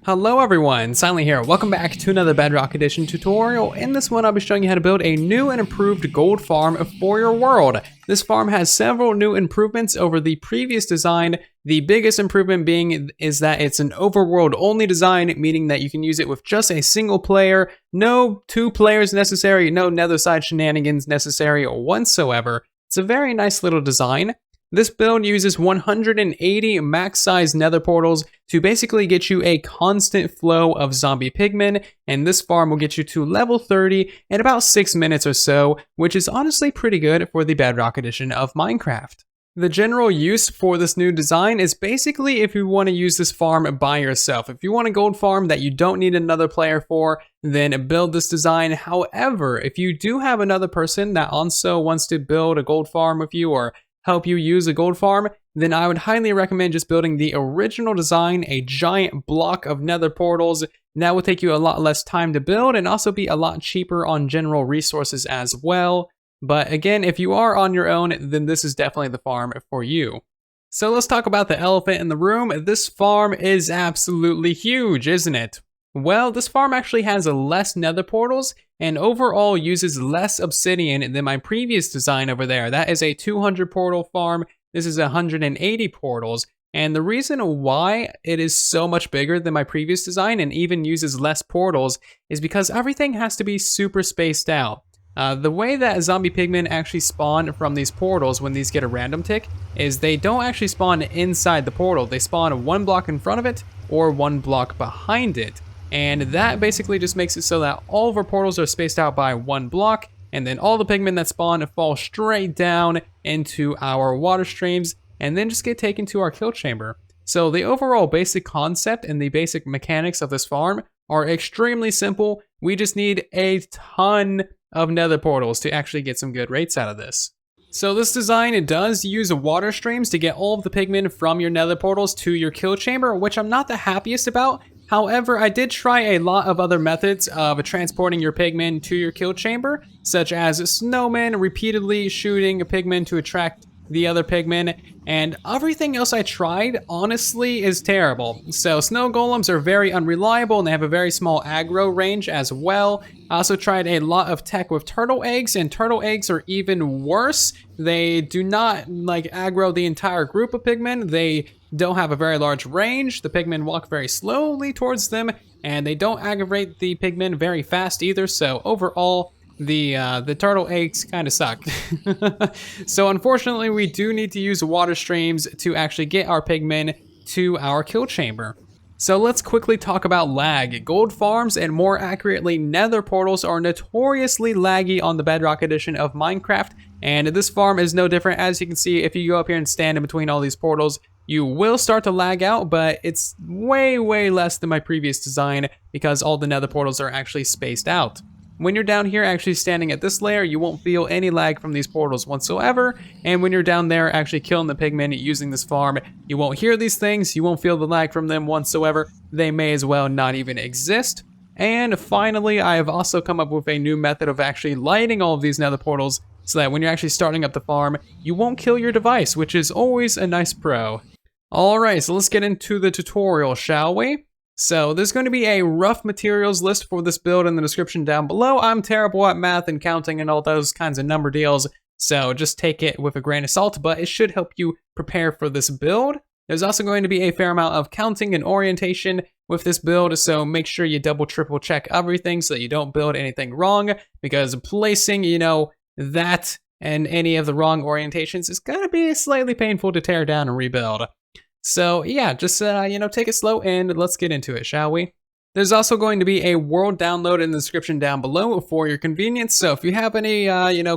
Hello everyone, Silently here. Welcome back to another Bedrock Edition tutorial. In this one, I'll be showing you how to build a new and improved gold farm for your world. This farm has several new improvements over the previous design. The biggest improvement being is that it's an overworld only design, meaning that you can use it with just a single player, no two players necessary, no nether side shenanigans necessary whatsoever. It's a very nice little design. This build uses 180 max size nether portals to basically get you a constant flow of zombie pigmen, and this farm will get you to level 30 in about 6 minutes or so, which is honestly pretty good for the Bedrock edition of Minecraft. The general use for this new design is basically if you want to use this farm by yourself. If you want a gold farm that you don't need another player for, then build this design. However, if you do have another person that also wants to build a gold farm with you or help you use a gold farm, then I would highly recommend just building the original design, a giant block of nether portals. That will take you a lot less time to build and also be a lot cheaper on general resources as well. But again, if you are on your own, then this is definitely the farm for you. So let's talk about the elephant in the room. This farm is absolutely huge, isn't it? Well, this farm actually has less nether portals and overall uses less obsidian than my previous design over there. That is a 200 portal farm. This is 180 portals. And the reason why it is so much bigger than my previous design and even uses less portals is because everything has to be super spaced out. The way that zombie pigmen actually spawn from these portals when these get a random tick is they don't actually spawn inside the portal. They spawn one block in front of it or one block behind it. And that basically just makes it so that all of our portals are spaced out by one block, and then all the pigmen that spawn fall straight down into our water streams and then just get taken to our kill chamber. So the overall basic concept and the basic mechanics of this farm are extremely simple. We just need a ton of nether portals to actually get some good rates out of this. So this design, it does use water streams to get all of the pigmen from your nether portals to your kill chamber, which I'm not the happiest about. However, I did try a lot of other methods of transporting your pigmen to your kill chamber, such as snowmen repeatedly shooting a pigmen to attract the other pigmen, and everything else I tried honestly is terrible. So snow golems are very unreliable and they have a very small aggro range as well. I also tried a lot of tech with turtle eggs, and turtle eggs are even worse. They do not aggro the entire group of pigmen. They don't have a very large range. The pigmen walk very slowly towards them, and they don't aggravate the pigmen very fast either. So overall, the turtle eggs kind of suck. So unfortunately, we do need to use water streams to actually get our pigmen to our kill chamber. So let's quickly talk about lag. Gold farms, and more accurately nether portals, are notoriously laggy on the Bedrock edition of Minecraft, and this farm is no different. As you can see, if you go up here and stand in between all these portals, you will start to lag out, but it's way less than my previous design because all the nether portals are actually spaced out. When you're down here actually standing at this layer, you won't feel any lag from these portals whatsoever. And when you're down there actually killing the pigmen using this farm, you won't hear these things, you won't feel the lag from them whatsoever. They may as well not even exist. And finally, I have also come up with a new method of actually lighting all of these nether portals so that when you're actually starting up the farm, you won't kill your device, which is always a nice pro. Alright, so let's get into the tutorial, shall we? So there's going to be a rough materials list for this build in the description down below. I'm terrible at math and counting and all those kinds of number deals, so just take it with a grain of salt, but it should help you prepare for this build. There's also going to be a fair amount of counting and orientation with this build, so make sure you triple check everything so that you don't build anything wrong, because placing, that and any of the wrong orientations is going to be slightly painful to tear down and rebuild. So yeah, just, take it slow and let's get into it, shall we? There's also going to be a world download in the description down below for your convenience. So if you have any,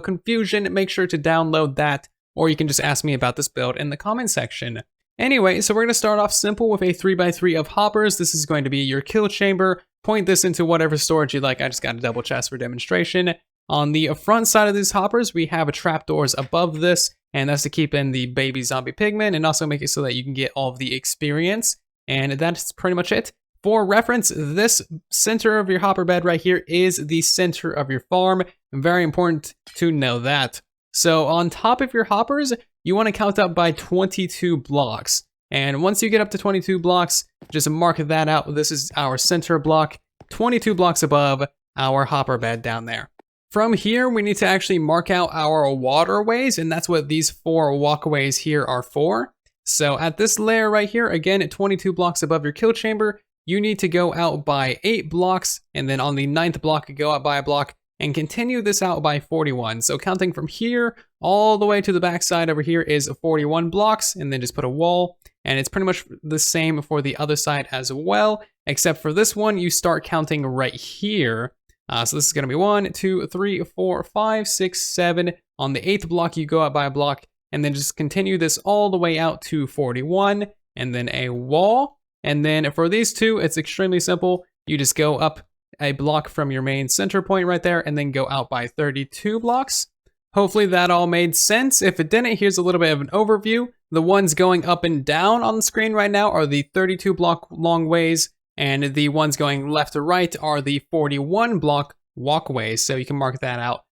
confusion, make sure to download that, or you can just ask me about this build in the comment section. Anyway, so we're going to start off simple with a 3x3 of hoppers. This is going to be your kill chamber. Point this into whatever storage you like. I just got a double chest for demonstration. On the front side of these hoppers, we have a trapdoors above this, and that's to keep in the baby zombie pigmen and also make it so that you can get all of the experience. And that's pretty much it. For reference, this center of your hopper bed right here is the center of your farm. Very important to know that. So on top of your hoppers, you want to count up by 22 blocks. And once you get up to 22 blocks, just mark that out. This is our center block, 22 blocks above our hopper bed down there. From here, we need to actually mark out our waterways, and that's what these 4 walkways here are for. So at this layer right here, again, at 22 blocks above your kill chamber, you need to go out by 8 blocks, and then on the 9th block, go out by a block, and continue this out by 41. So counting from here all the way to the back side over here is 41 blocks, and then just put a wall. And it's pretty much the same for the other side as well, except for this one, you start counting right here. So this is gonna be 1, 2, 3, 4, 5, 6, 7. On the 8th block, you go out by a block, and then just continue this all the way out to 41, and then a wall. And then for these two, it's extremely simple. You just go up a block from your main center point right there, and then go out by 32 blocks. Hopefully that all made sense. If it didn't, here's a little bit of an overview. The ones going up and down on the screen right now are the 32 block long ways, and the ones going left to right are the 41 block walkways, so you can mark that out.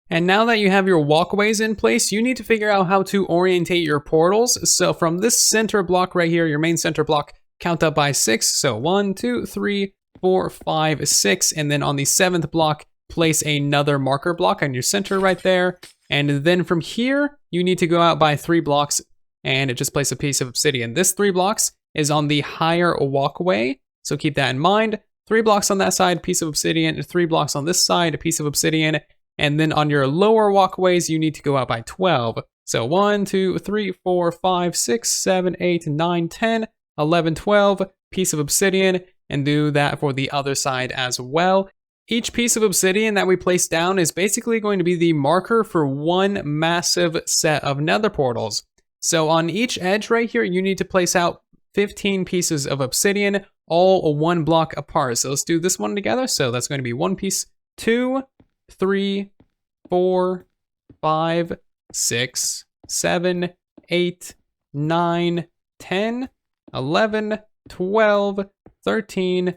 And now that you have your walkways in place, you need to figure out how to orientate your portals. So from this center block right here, your main center block, count up by 6. So 1, 2, 3, 4, 5, 6. And then on the 7th block, place another marker block on your center right there. And then from here, you need to go out by 3 blocks and just place a piece of obsidian. This 3 blocks is on the higher walkway, so keep that in mind. 3 blocks on that side, piece of obsidian. 3 blocks on this side, a piece of obsidian. And then on your lower walkways, you need to go out by 12. So 1, 2, 3, 4, 5, 6, 7, 8, 9, 10, 11, 12, piece of obsidian, and do that for the other side as well. Each piece of obsidian that we place down is basically going to be the marker for one massive set of nether portals. So on each edge right here, you need to place out 15 pieces of obsidian, all 1 block apart. So let's do this one together. So that's going to be 1 piece, 2, 3, 4, 5, 6, 7, 8, 9, 10, 11, 12, 13,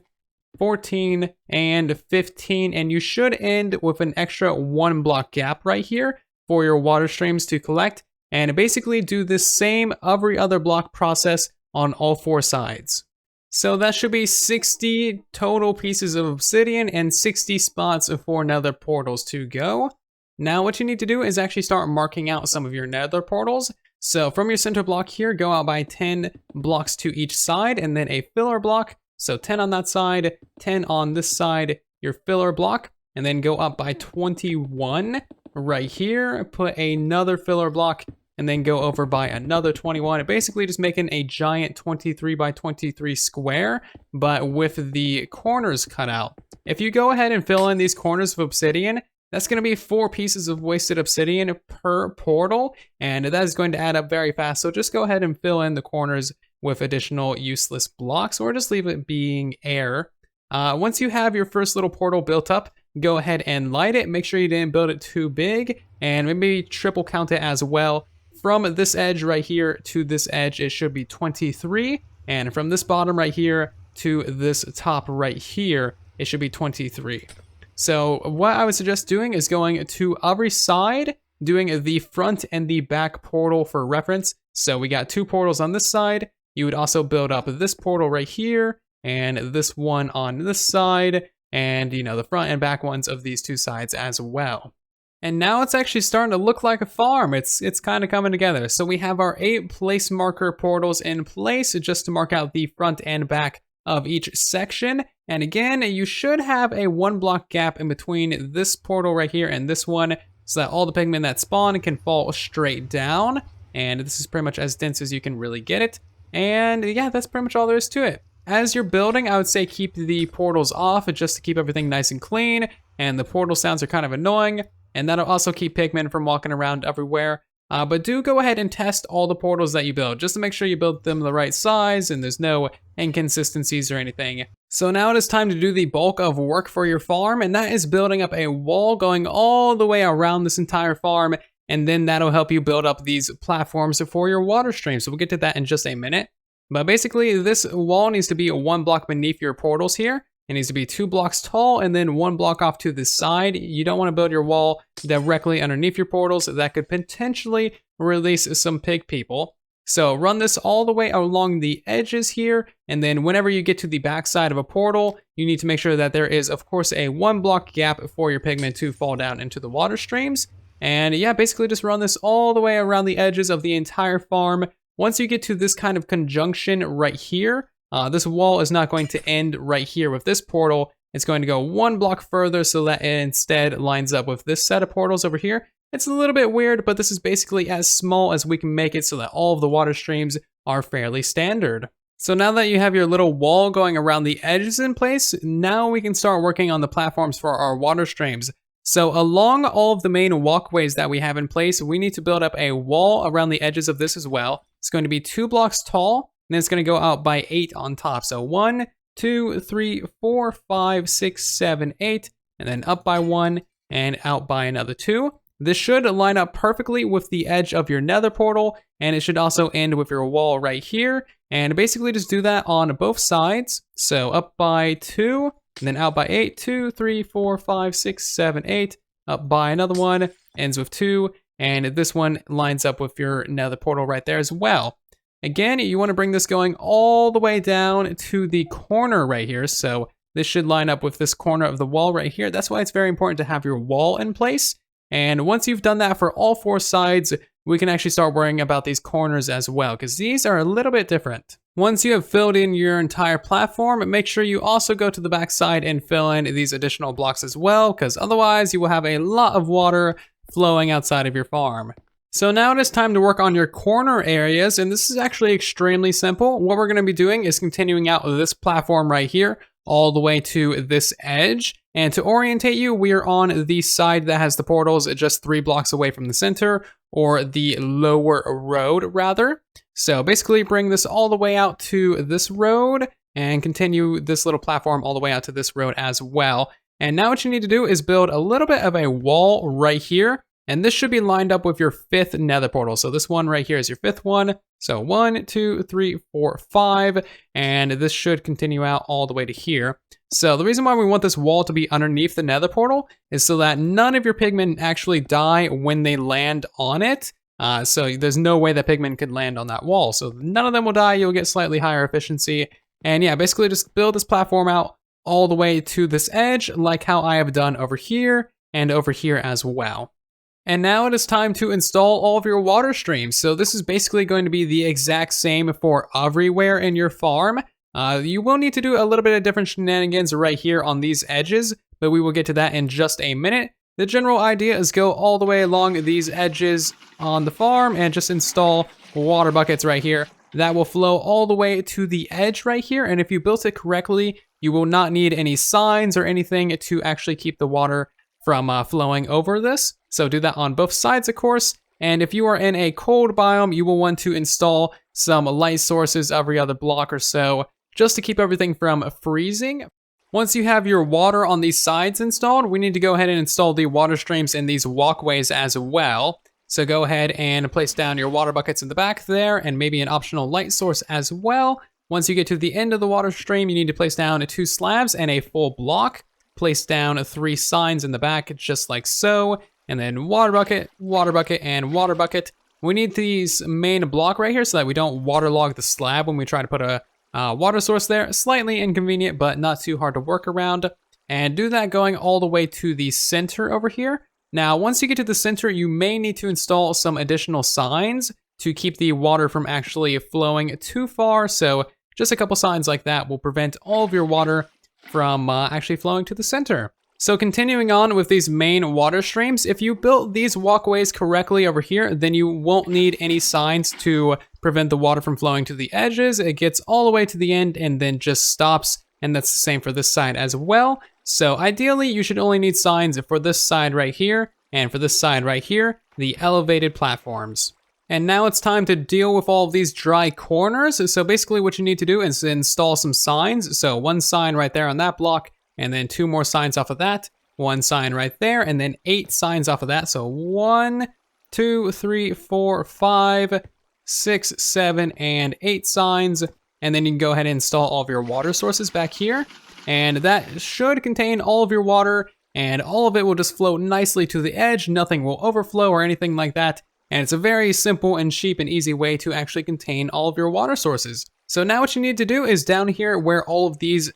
14, and 15. And you should end with an extra 1 block gap right here for your water streams to collect. And basically do this same every other block process on all 4 sides. So that should be 60 total pieces of obsidian and 60 spots for nether portals to go. Now what you need to do is actually start marking out some of your nether portals. So from your center block here, go out by 10 blocks to each side, and then a filler block. So 10 on that side, 10 on this side, your filler block, and then go up by 21 right here, put another filler block, and then go over by another 21. Basically just making a giant 23 by 23 square, but with the corners cut out. If you go ahead and fill in these corners of obsidian, that's going to be 4 pieces of wasted obsidian per portal, and that is going to add up very fast. So just go ahead and fill in the corners with additional useless blocks, or just leave it being air. Once you have your first little portal built up, go ahead and light it. Make sure you didn't build it too big, and maybe triple count it as well. From this edge right here to this edge, it should be 23. And from this bottom right here to this top right here, it should be 23. So what I would suggest doing is going to every side, doing the front and the back portal for reference. So we got 2 portals on this side. You would also build up this portal right here, and this one on this side, and the front and back ones of these 2 sides as well. And now it's actually starting to look like a farm. It's kind of coming together. So we have our 8 place marker portals in place just to mark out the front and back of each section. And again, you should have a 1 block gap in between this portal right here and this one, so that all the pigmen that spawn can fall straight down. And this is pretty much as dense as you can really get it. And yeah, that's pretty much all there is to it. As you're building, I would say keep the portals off just to keep everything nice and clean. And the portal sounds are kind of annoying. And that'll also keep pigmen from walking around everywhere. But do go ahead and test all the portals that you build, just to make sure you build them the right size and there's no inconsistencies or anything. So now it is time to do the bulk of work for your farm, and that is building up a wall going all the way around this entire farm, and then that'll help you build up these platforms for your water stream. So we'll get to that in just a minute. But basically, this wall needs to be 1 block beneath your portals here. It needs to be 2 blocks tall and then 1 block off to the side. You don't want to build your wall directly underneath your portals. That could potentially release some pig people. So run this all the way along the edges here, and then whenever you get to the backside of a portal, you need to make sure that there is, of course, a 1 block gap for your pigmen to fall down into the water streams. And yeah, basically just run this all the way around the edges of the entire farm. Once you get to this kind of conjunction right here, this wall is not going to end right here with this portal. It's going to go 1 block further so that it instead lines up with this set of portals over here. It's a little bit weird, but this is basically as small as we can make it so that all of the water streams are fairly standard. So now that you have your little wall going around the edges in place, now we can start working on the platforms for our water streams. So along all of the main walkways that we have in place, we need to build up a wall around the edges of this as well. It's going to be 2 blocks tall, and then it's going to go out by 8 on top. So 1, 2, 3, 4, 5, 6, 7, 8, and then up by 1 and out by another 2. This should line up perfectly with the edge of your nether portal, and it should also end with your wall right here. And basically just do that on both sides. So up by 2, and then out by 8, 2, 3, 4, 5, 6, 7, 8, up by another 1, ends with 2, and this one lines up with your nether portal right there as well. Again, you want to bring this going all the way down to the corner right here. So this should line up with this corner of the wall right here. That's why it's very important to have your wall in place. And once you've done that for all 4 sides, we can actually start worrying about these corners as well, because these are a little bit different. Once you have filled in your entire platform, make sure you also go to the back side and fill in these additional blocks as well, because otherwise you will have a lot of water flowing outside of your farm. So now it is time to work on your corner areas, and this is actually extremely simple. What we're going to be doing is continuing out this platform right here all the way to this edge. And to orientate you, we are on the side that has the portals just 3 blocks away from the center, or the lower road rather. So basically bring this all the way out to this road and continue this little platform all the way out to this road as well. And now what you need to do is build a little bit of a wall right here. And this should be lined up with your 5th nether portal. So this one right here is your 5th one. So 1, 2, 3, 4, 5, and this should continue out all the way to here. So the reason why we want this wall to be underneath the nether portal is so that none of your pigmen actually die when they land on it. So there's no way that pigmen could land on that wall. So none of them will die, you'll get slightly higher efficiency. And yeah, basically just build this platform out all the way to this edge, like how I have done over here and over here as well. And now it is time to install all of your water streams. So this is basically going to be the exact same for everywhere in your farm. You will need to do a little bit of different shenanigans right here on these edges, but we will get to that in just a minute. The general idea is go all the way along these edges on the farm and just install water buckets right here. That will flow all the way to the edge right here. And if you built it correctly, you will not need any signs or anything to actually keep the water from flowing over this. So do that on both sides, of course. And if you are in a cold biome, you will want to install some light sources every other block or so, just to keep everything from freezing. Once you have your water on these sides installed, we need to go ahead and install the water streams in these walkways as well. So go ahead and place down your water buckets in the back there, and maybe an optional light source as well. Once you get to the end of the water stream, you need to place down 2 slabs and a full block. Place down 3 signs in the back, just like so. And then water bucket, and water bucket. We need these main block right here so that we don't waterlog the slab when we try to put a water source there. Slightly inconvenient, but not too hard to work around. And do that going all the way to the center over here. Now, once you get to the center, you may need to install some additional signs to keep the water from actually flowing too far. So just a couple signs like that will prevent all of your water from actually flowing to the center. So continuing on with these main water streams, if you built these walkways correctly over here, then you won't need any signs to prevent the water from flowing to the edges. It gets all the way to the end and then just stops. And that's the same for this side as well. So ideally, you should only need signs for this side right here and for this side right here, the elevated platforms. And now it's time to deal with all of these dry corners. So basically what you need to do is install some signs. So 1 sign right there on that block, and then 2 more signs off of that, 1 sign right there, and then 8 signs off of that. So 1, 2, 3, 4, 5, 6, 7, and 8 signs. And then you can go ahead and install all of your water sources back here. And that should contain all of your water, and all of it will just flow nicely to the edge. Nothing will overflow or anything like that. and it's a very simple and cheap and easy way to actually contain all of your water sources. So now what you need to do is down here where all of these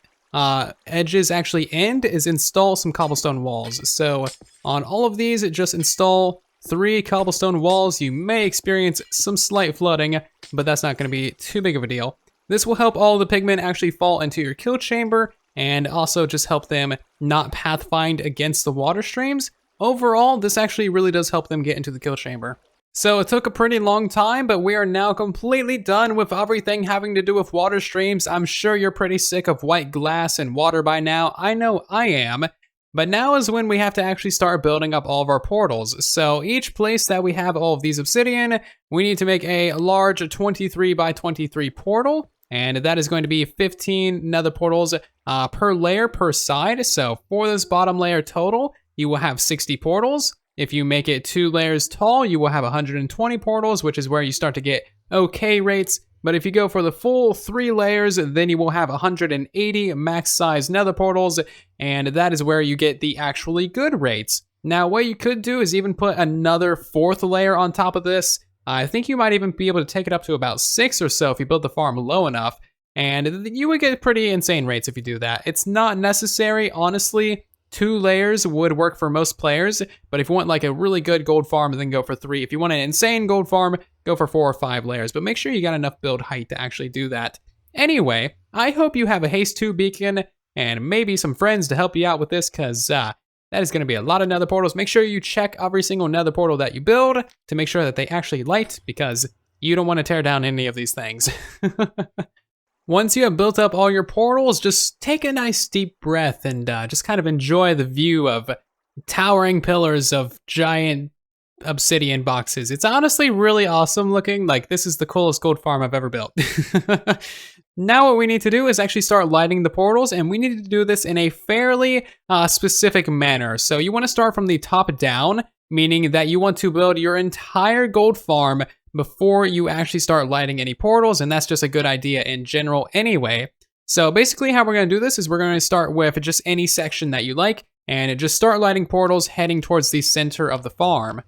edges actually end is install some cobblestone walls. So on all of these, just install 3 cobblestone walls. You may experience some slight flooding, but that's not going to be too big of a deal. This will help all the pigmen actually fall into your kill chamber and also just help them not pathfind against the water streams. Overall, this actually really does help them get into the kill chamber. So it took a pretty long time, but we are now completely done with everything having to do with water streams. I'm sure you're pretty sick of white glass and water by now. I know I am. But now is when we have to actually start building up all of our portals. So each place that we have all of these obsidian, we need to make a large 23 by 23 portal. And that is going to be 15 nether portals per layer per side. So for this bottom layer total, you will have 60 portals. If you make it 2 layers tall, you will have 120 portals, which is where you start to get okay rates. But if you go for the full 3 layers, then you will have 180 max size nether portals, and that is where you get the actually good rates. Now, what you could do is even put another 4th layer on top of this. I think you might even be able to take it up to about 6 or so if you build the farm low enough, and you would get pretty insane rates if you do that. It's not necessary, honestly. 2 layers would work for most players, but if you want like a really good gold farm, then go for 3. If you want an insane gold farm, go for 4 or 5 layers, but make sure you got enough build height to actually do that. Anyway, I hope you have a haste 2 beacon and maybe some friends to help you out with this, because that is going to be a lot of nether portals. Make sure you check every single nether portal that you build to make sure that they actually light, because you don't want to tear down any of these things. Once you have built up all your portals, just take a nice deep breath and just kind of enjoy the view of towering pillars of giant obsidian boxes. It's honestly really awesome looking. Like, this is the coolest gold farm I've ever built. Now what we need to do is actually start lighting the portals, and we need to do this in a fairly specific manner. So you want to start from the top down, meaning that you want to build your entire gold farm before you actually start lighting any portals, and that's just a good idea in general anyway. So basically how we're going to do this is we're going to start with just any section that you like, and just start lighting portals heading towards the center of the farm.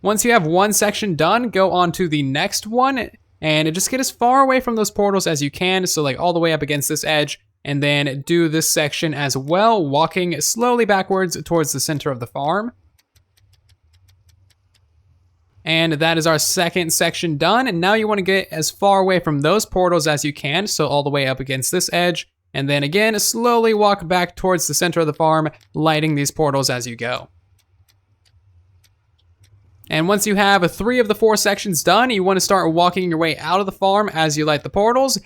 Once you have one section done, go on to the next one, and just get as far away from those portals as you can, so like all the way up against this edge, and then do this section as well, walking slowly backwards towards the center of the farm. And that is our second section done. And now you want to get as far away from those portals as you can, so all the way up against this edge. And then again, slowly walk back towards the center of the farm, lighting these portals as you go. And once you have 3 of the 4 sections done, you want to start walking your way out of the farm as you light the portals.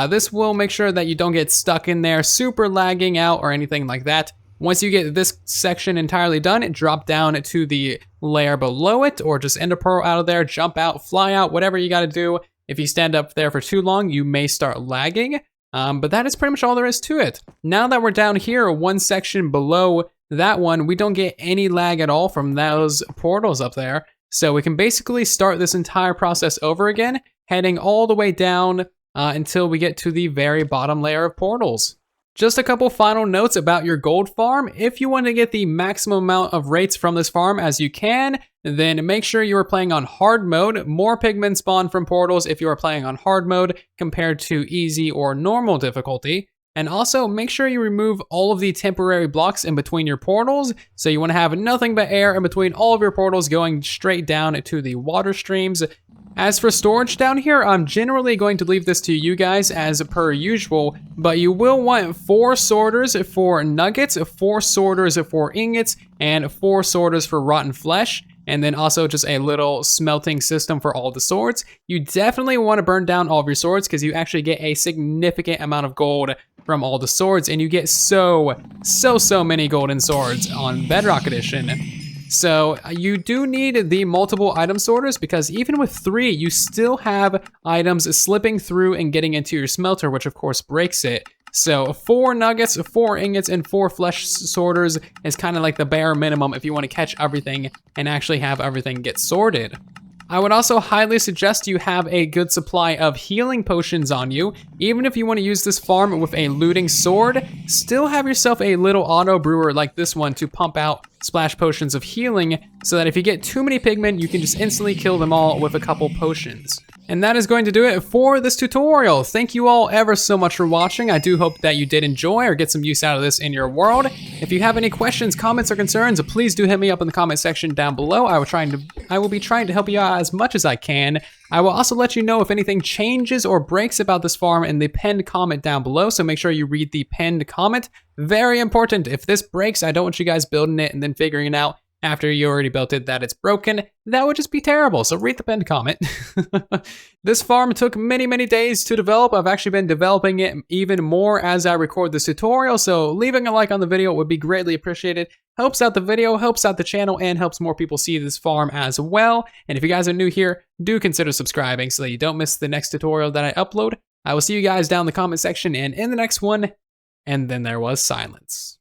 This will make sure that you don't get stuck in there, super lagging out or anything like that. Once you get this section entirely done, drop down to the layer below it, or just end a pearl out of there, jump out, fly out, whatever you gotta do. If you stand up there for too long, you may start lagging, but that is pretty much all there is to it. Now that we're down here, one section below that one, we don't get any lag at all from those portals up there. So we can basically start this entire process over again, heading all the way down until we get to the very bottom layer of portals. Just a couple final notes about your gold farm. If you want to get the maximum amount of rates from this farm as you can, then make sure you are playing on hard mode. More pigmen spawn from portals if you are playing on hard mode compared to easy or normal difficulty. And also make sure you remove all of the temporary blocks in between your portals. So you want to have nothing but air in between all of your portals going straight down to the water streams. As for storage down here, I'm generally going to leave this to you guys as per usual, but you will want 4 sorters for nuggets, 4 sorters for ingots, and 4 sorters for rotten flesh, and then also just a little smelting system for all the swords. You definitely want to burn down all of your swords because you actually get a significant amount of gold from all the swords, and you get so many golden swords on Bedrock Edition. So you do need the multiple item sorters because even with 3, you still have items slipping through and getting into your smelter, which of course breaks it. So 4 nuggets, 4 ingots, and 4 flesh sorters is kind of like the bare minimum if you want to catch everything and actually have everything get sorted. I would also highly suggest you have a good supply of healing potions on you. Even if you want to use this farm with a looting sword, still have yourself a little auto brewer like this one to pump out splash potions of healing, so that if you get too many pigmen, you can just instantly kill them all with a couple potions. And that is going to do it for this tutorial. Thank you all ever so much for watching. I do hope that you did enjoy or get some use out of this in your world. If you have any questions, comments, or concerns, please do hit me up in the comment section down below. I will be trying to help you out as much as I can. I will also let you know if anything changes or breaks about this farm in the pinned comment down below, so make sure you read the pinned comment. Very important. If this breaks, I don't want you guys building it and then figuring it out after you already built it that it's broken. That would just be terrible, so read the pinned comment. This farm took many, many days to develop. I've actually been developing it even more as I record this tutorial, so leaving a like on the video would be greatly appreciated. Helps out the video, helps out the channel, and helps more people see this farm as well. And if you guys are new here, do consider subscribing so that you don't miss the next tutorial that I upload. I will see you guys down in the comment section and in the next one. And then there was silence.